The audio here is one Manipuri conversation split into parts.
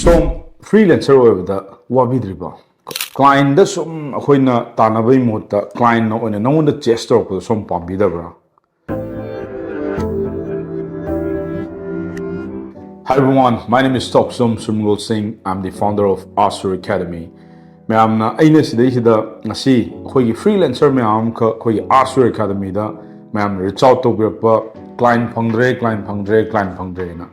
Some freelancer over wabidriba. Client the some akoina tanabai mota client no one no the gesture of some pambidabra. Hi everyone, my name is Topsum Sumgul Singh. I'm the founder of Asur Academy. Mayamna aina sidayida ngasi khoi freelancer mayam ka khoi Asur Academy da mayam reach out to birpa client phangdre na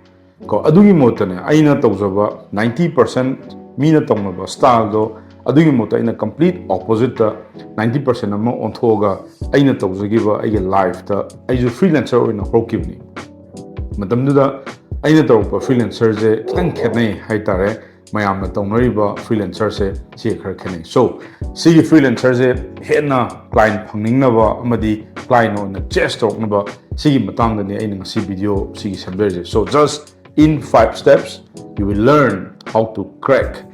ko adugi motane aina tawjaba 90% mina tawna style do adugi mota ina complete opposite 90% ama onthoga aina tawjagiba ai life ta ai freelancer oina hokibni matamduda aina tawpa freelancer je kitang khenai haitare mayamna tawnariba freelancer se si khar khenai so si freelancer je hena client phangningnaba amadi client on chest oknaba si matangda ni aina ngasi video si samberje so just in 5 steps you will learn how to crack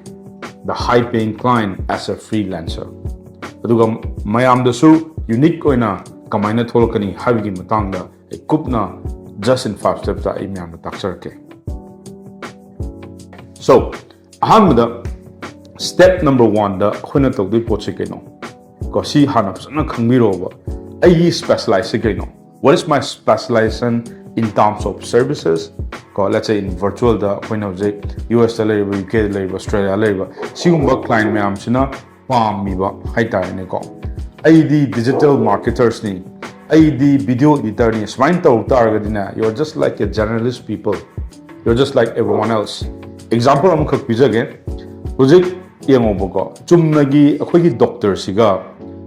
the high paying client as a freelancer aduga mayamdasu unique oina kamaina tholkani habigi matangda kupna just in 5 steps that I am the so ahamda step number 1 the khuna to do pochekeno ko si hanap na khangmiro ba ai specialize keno what is my specialization in terms of services ko let's say in virtual the point of the US labor UK labor Australia labor sigumba client me am sina pam mi ba haita ne ko ai di digital marketers ni the video editor is mind targetina you're just like a generalist people you're just like everyone else example am khak pijage project yengoboko chumnagi akhoi doctor siga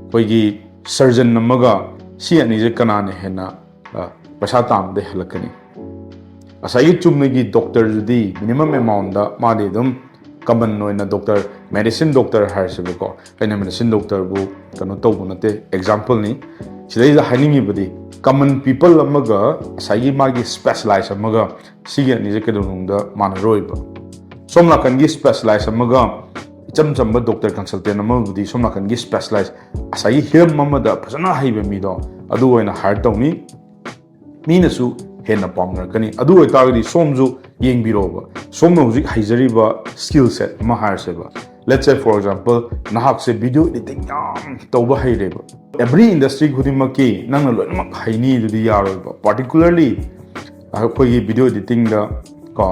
akhoi surgeon namaga si ani je kana ne hena pasha tam de halakani asai chumnagi doctor di minimum amount da ma de dum common noina doctor medicine doctor harsiboko kaina medicine doctor bu kano tobu nate example ni today the haningi body common people amaga asai magi specialize amaga sige ni je kedung da manaroiba somna kan gi specialize amaga icham chamba doctor consultant amaga budi somna kan gi specialize asai hiram mamada phasana haibe mi do adu oina hire tawni minasu henna pamna kani adu oitagdi somju yengbiroba somna huzik haijariba skill set ma hire seba let's say for example nahak se video editing tawba haireba every industry khudimaki nangna loimak haini dudi yaroba particularly khoi video editing da ko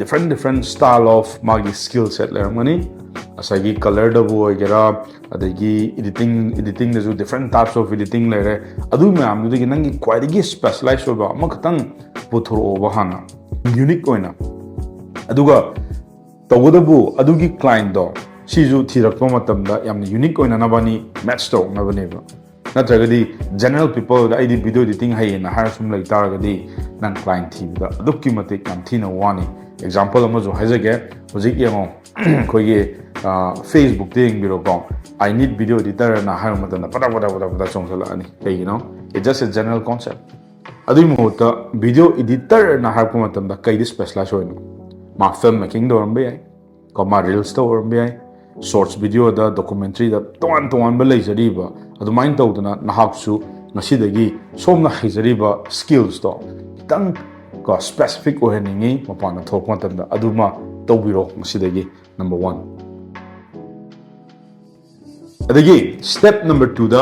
different style of magi skill set lermani asagi color da bo gera adagi editing da different types of editing lere adu mayam dudi nangi quite specialized oba makatang puthuro ba hana unique oina aduga tawdabu adugi client do sizu thirakpa matamda yamna unique oina nabani match to nabaneba natragadi general people da id video editing hayena har sum lai taragadi nan client team da adukki matik nam thina wani example amazu hajage hojik yemo khoige facebook thing biro ko I need video editor na har matana pada chongsala ani you know it's just a general concept adu mota video editor na har matamda kai specialize hoino ma film making do rambe ai ko ma reels to rambe ai shorts video da documentary da ton ba lei jariba adu mind tawdana nahaksu ngasidagi somna haijariba skills to tang ko specific oheningi mapana thokma tanda aduma tawbiro ngasidagi number 1 adagi step number 2 da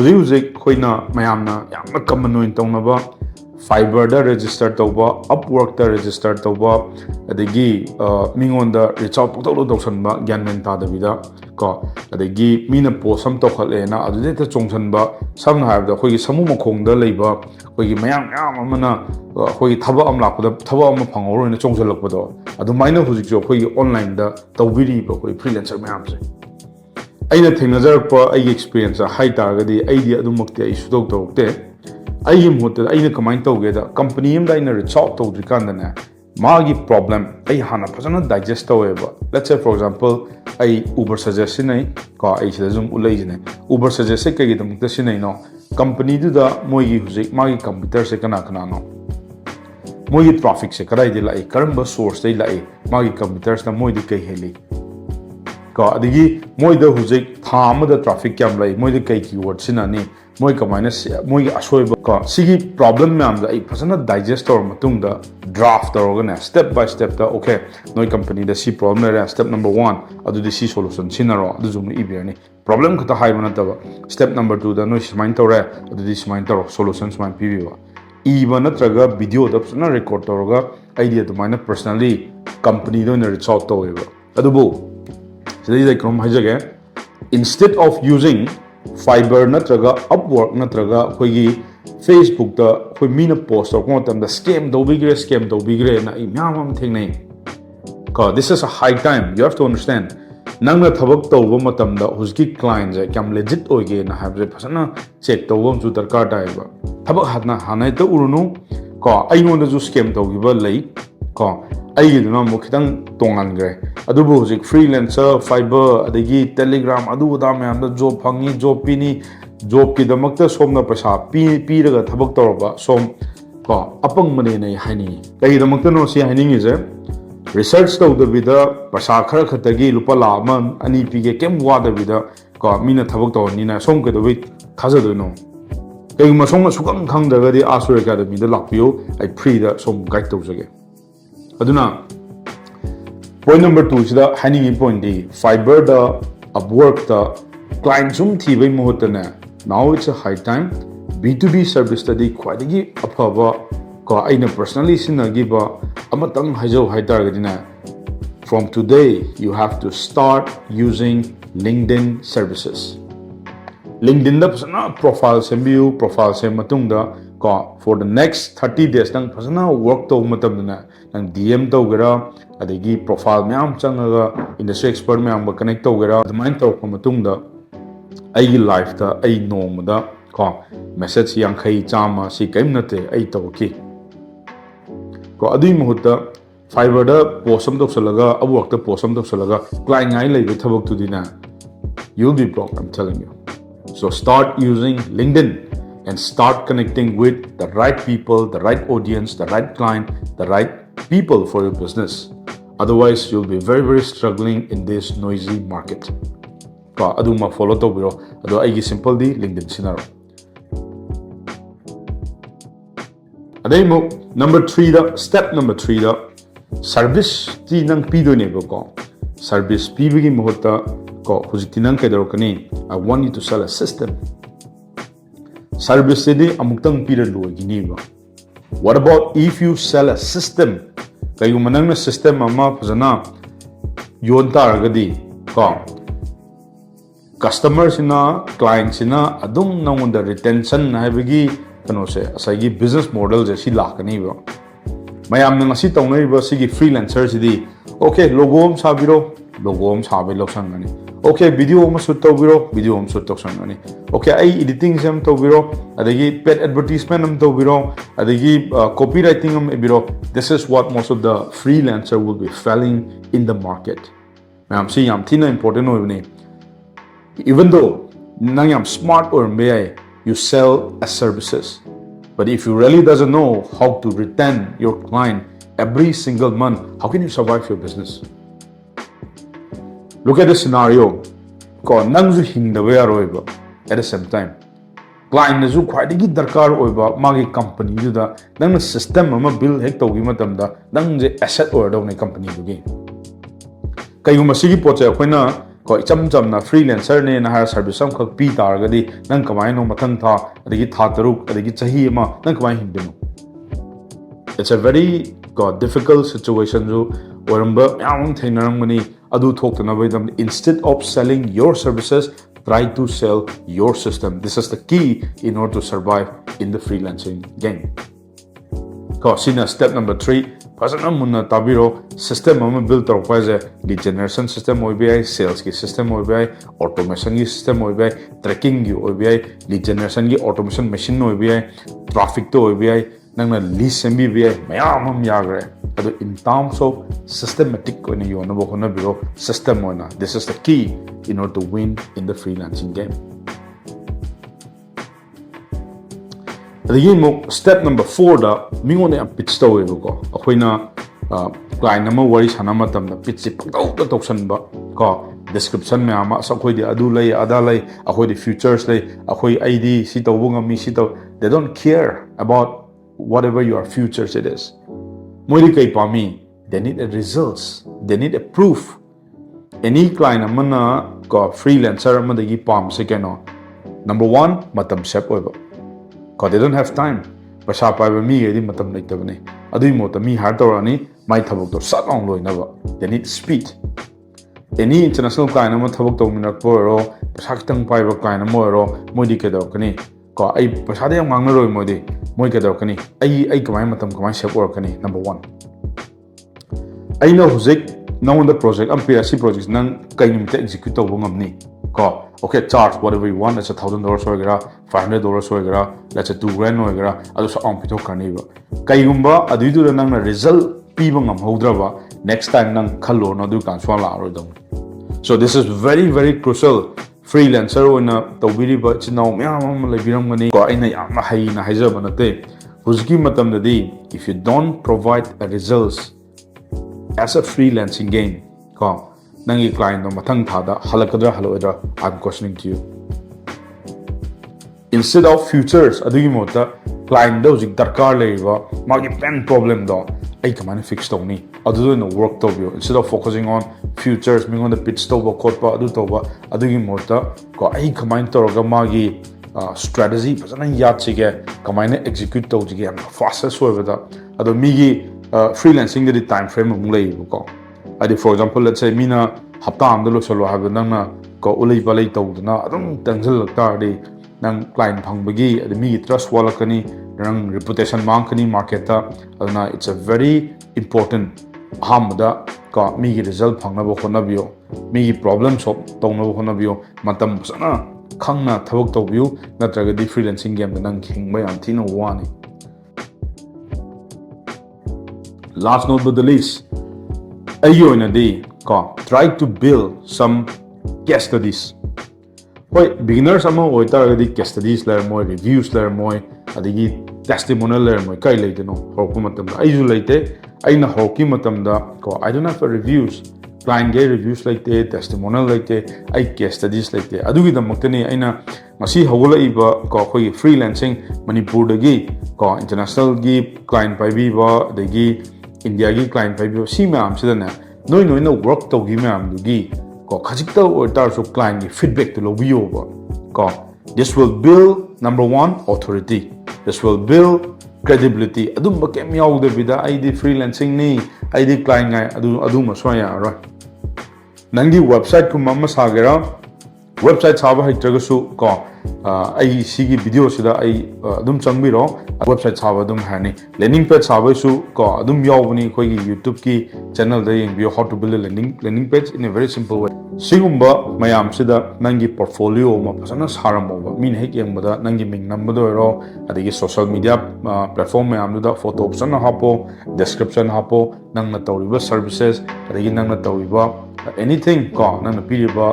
music khoina mayamna yamna common oin tawnaba Fiverr da register tawba Upwork da register tawba adagi mingon da reach out to dawsanba gyanmen ta davida ko adagi mina post sam tokhale na adune ta chongsanba samna habda khoi samu makhong da leiba khoi mayam amana khoi thaba am lakda thaba am phangoro na chongsalakpado adu maina hujik jo khoi online da tawbiri ba khoi freelancer mayam se aina thengnajarpa ai experience hai targadi aidi adu makte ai sudok tawte ai mota aina kamai tawge da company am da ina reach out to drikandana magi problem ai hana phasana digest taweba let's say for example ai uber suggestion ai ko ai sida zum ulai jine uber suggest kai gidam ta sinai no company du da moigi hujik magi computer se kana no moigi traffic se kadai de lai karamba source dai lai magi computers na moidi kai heli ko adigi moida hujik thama da traffic kam lai moida kai keyword sinani moi kamaina moi gi asoiba ko sigi problem myam da ai phasana digest tor matung da draft tor na step by step da okay noi company da si problem ra step number 1 adu di si solution sinaro adu zum ibirni problem khata hai mana ta step number 2 da noi simain tor adu di simain tor solutions man pibiwa iba natraga video da phasana record tor ga idea to mina personally company do na reach out to eba adu bu sidai dai krom hajage instead of using Fiverr natraga Upwork natraga khoigi Facebook da khoi mina post or kontam da scam do bigre na I myam thing nei ka this is a high time you have to understand nang na thabak tawba matam da huski client ja kam legit oige na have phasana check tawbam chu darkar ta ba thabak hatna hanai ta urunu ka ai ngon da ju scam tawgiba lei ka ai gi na mo khitang tongan gre adubu hujik freelancer Fiverr adagi telegram adu da myam da job phangi job pini job ki damakta somna paisa pi raga thabak tawba som ka apang mane nei haini kai damakta no si haini is research to the vida paisa khara khatagi lupa la man ani pige kem wa da vida ka mina thabak to ni na som ke do wi thaja do no kai ma som sukam khang daga di asur academy da lakpio ai free da som guide to jage aduna point number 2 sida haning point di Fiverr da Upwork da client zoom thi bai mohotana now it's a high time B2B service study khwadagi afaba ko aina personally sinagiba amatang hajau haidar gadina from today you have to start using LinkedIn services LinkedIn da phasana profile sembiu profile sem matungda ko for the next 30 days nang phasana work to matamna nang DM to gara adagi profile myam changaga industry expert myam ba connect to gara admain to matungda ai life da ai nom da ko message yang khai chama si kaim nate ai to ki ko adui muhutta Fiverr da posam to salaga Upwork da posam to salaga client ngai lei thabak tu dina you'll be broke I'm telling you so start using LinkedIn and start connecting with the right people the right audience the right client the right people for your business otherwise you'll be very struggling in this noisy market ko adu ma follow to biro adu ai gi simple di LinkedIn sinaro adai mo number 3 da step number 3 da service ti nang pido ne ko service pibigi mohota ko hujiti nang kedaro kani I want you to sell a system service de amuktang pira lo gini ba what about if you sell a system kayu manang na system ama phajana yon taragadi ko customers ina clients ina adum nang the retention haibagi kano se asagi business model je si lakani ba mayam nang asi tawnai ba sigi freelancers di okay logo am sabiro logo am sabe loksangani okay video am shoot tawbiro video am shoot toksangani okay ai editing sam tawbiro adagi paid advertisement am tawbiro adagi copywriting am ebiro this is what most of the freelancer will be failing in the market mayam si yam thina important hoibni even though nang yam smart or may you sell as services but if you really doesn't know how to retain your client every single month how can you survive your business look at the scenario ko nang ju hingdawe aroiba at the same time client na ju khwaidagi darkar oiba magi company ju da nang system ama build hek togi matam da nang je asset or do ne company du gi kayu masigi poche khoina ko icham cham na freelancer ne na har service am khak pi tar ga di nang kamai no mathang tha adigi tha taruk adigi chahi ma nang kamai hingdenu it's a very difficult situation jo oramba yaung thainarang mani adu thokna baidam instead of selling your services try to sell your system this is the key in order to survive in the freelancing game ko sina step number 3 pasana munna tabiro system am build tor paise lead generation system obi sales ki system obi automation ki system obi tracking ki obi lead generation ki automation machine obi traffic to obi nang na list sembi bi mayam am yagre ado in terms of systematic ko ni yona bo khona biro system ona this is the key in order to win in the freelancing game adigi mo step number 4 da mingone am pitch to we ko akoina client nama wari sana matam da pitch pagdaw da toksan ba ko description me ama akhoi di adu lay ada lay akhoi di features lay akhoi id si tawbu ngami si taw they don't care about whatever your futures it is moi di kai pami they need a results they need a proof any client amana ko freelancer amada gi pam se keno number 1 matam sep oiba ko they don't have time pasha pa ba mi ge di matam lai tabani adui mo ta mi har torani mai thabok to sat on loi na ba they need speed any international client ama thabok to minak poro pasha kitang pai ba client mo ro moi di ke do kani ko ai pasha de mang na roi moi di moi ke do kani ai kamai matam kamai sep or kani number 1 ai no hujik now on the project am PSC projects nang kai nimte execute to ngam ni ko okay charge whatever you want let's say $1,000 hoigara $500 hoigara let's say $2,000 hoigara adu sa on pito karni ba kai gumba adu du nang na result pi ba ngam hodra ba next time nang khallo no du kan swa la ro dong so this is very crucial freelancer ona tawbiri ba chinaw myam am lebiram ngani ko aina yam hai na haija banate huzki matam da di if you don't provide a results as a freelancing game ko nangi client no mathang thada halakadra haloidra I'm questioning to you instead of futures adugi mota client do jik darkar leiba magi pen problem do ai kamana fix tawni adu no work to you instead of focusing on futures me on the pitch to ba khotpa adu to ba adugi mota ko ai kamain to ga magi strategy pasana yat chige kamaina execute to jige am fastest way da adu migi freelancing the time frame mung lei ko adi for example let's say mina hapta am de lo solo have nang na ko ulai balai to na adum tangsil ta di nang client phang bagi adi mi trust wala kani nang reputation mang kani market ta aduna it's a very important hamda ka mi gi result phang na bo khona bio mi gi problem solve tong na bo khona bio matam sana khangna thabok to bio natraga di freelancing game da nang khing ba yam thina wani last not but the least ayo na di ko try to build some case studies hoi beginners ama oita di case studies la moi reviews la moi adigi testimonial la moi kai leite no hoku matam da ayu leite aina hoki matam da ko I don't have reviews client ge reviews like the testimonial like the I case studies like the adugi da maktani aina masi hawla iba ko khoi freelancing Manipur dagi ko international gi client pai bi ba dagi India gi client pai bi si ma am sidana noi na work to gi ma am dugi ko khajik ta or tar so client gi feedback to lo bio ba ko this will build number 1 authority this will build credibility adum ba kem yaw de bida id freelancing ni id client ngai adu ma so ya ro nangi website ku mamma sagera website saba haitraga su ko ai sigi video sida ai adum changbiro website saba adum hani landing page saba su ko adum yawbani koi YouTube ki channel da yeng bio how to build a landing page in a very simple way sigumba mayam sida nangi portfolio ma pasana saramo ba min hek yeng bada nangi ming number do ro adigi social media platform mayam da photo option hapo description hapo nang na tawriba services adigi nang na tawriba anything ko nang na piriba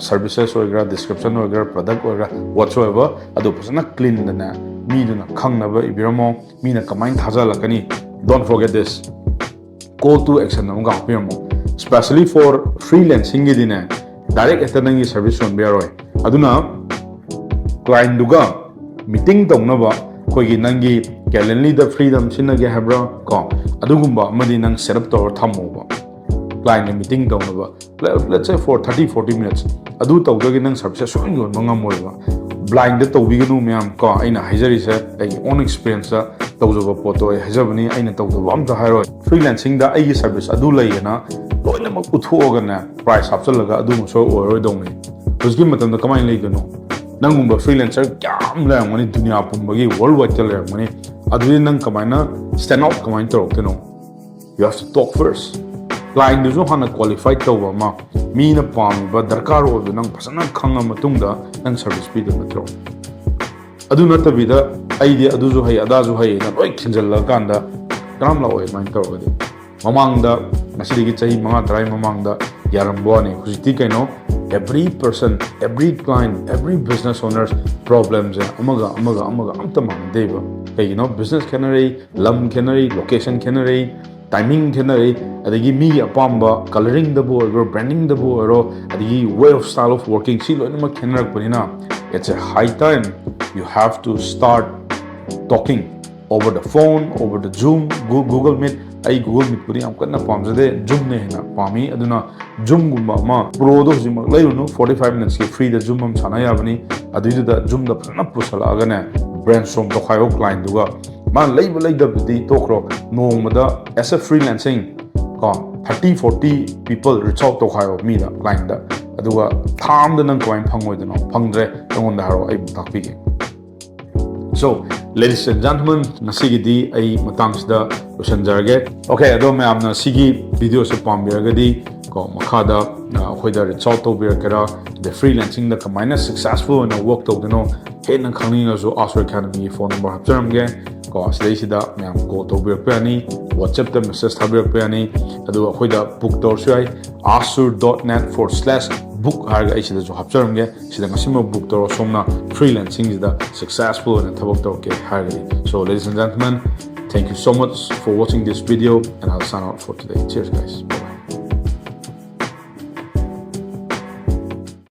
services or description or product or whatsoever adu pasana clean na mi duna khangna ba ibiramo mi na kamain thaja lakani don't forget this call to action na ga piramo especially for freelancing gi dine direct etanangi service on beroi aduna client duga meeting tongna ba koi gi nangi calendly the freedom sinage habra ko adugumba amadi nang setup to thamo ba client meeting tongna ba let's say for 30-40 minutes adu tawdagi nang service so ngon manga moiba blind da tawbiganu myam ko aina haijari se ai own experience da tawjoba poto ai hajabani aina tawjoba am ta hairo freelancing da ai service adu layena loina mak uthoga na price hapchalaga adu mo so oroi dongni husgi matam da kamai leigano nangumba freelancer kyam la ngani dunia pumbagi worldwide tel ngani adu nang kamaina stand out kamai torokno you have to talk first client du hana qualified tawba ma mi na pam ba darkar o nang pasana khanga matungda nang service bi da natro adu natabida idea adu ju hay ada ju hay na loi khinjal la kanda karam la oi main tawgadi mamangda masigi chahi manga trai mamangda yarambone khujiti kaino every person every client every business owners problems amaga amta mang deba hey business canary lam canary location canary timing khenari adagi mi apamba coloring da bo or branding da bo or adagi way of style of working si loina ma khenrak panina it's a high time you have to start talking over the phone, over the Zoom, Google Meet. I Google Meet puri am kanna pamjade Zoom ne na pami aduna Zoom gumba ma pro do jima layu 45 minutes ki free the Zoom am sana yabani adu da Zoom da phana pusala aga ne brainstorm to khayo client duga ma leiba leida bidi tokro nongmada as a freelancing ko 30-40 people reach out to khayo mi da client da aduga tham da nang coin phangoi da no phangdre ngon da haro ai takpi ge. So, ladies and gentlemen, nasigidi ay matangda losanjarge. Okay, ado may amna sigi video sa pambiragadi ko makada hoida reach out to birakara the freelancing da kamaina successful na work to no hen nang khangni na so Asur Academy phone number hapcharamge ko asdai sida may am ko to birakani WhatsApp da message thabirakani ado hoida book door sai asur.net/book harga ai sida jo hapcharamge sida ngasima book door somna freelancing is the successful and tabok to ke harga. So ladies and gentlemen, thank you so much for watching this video and I'll sign out for today. Cheers guys.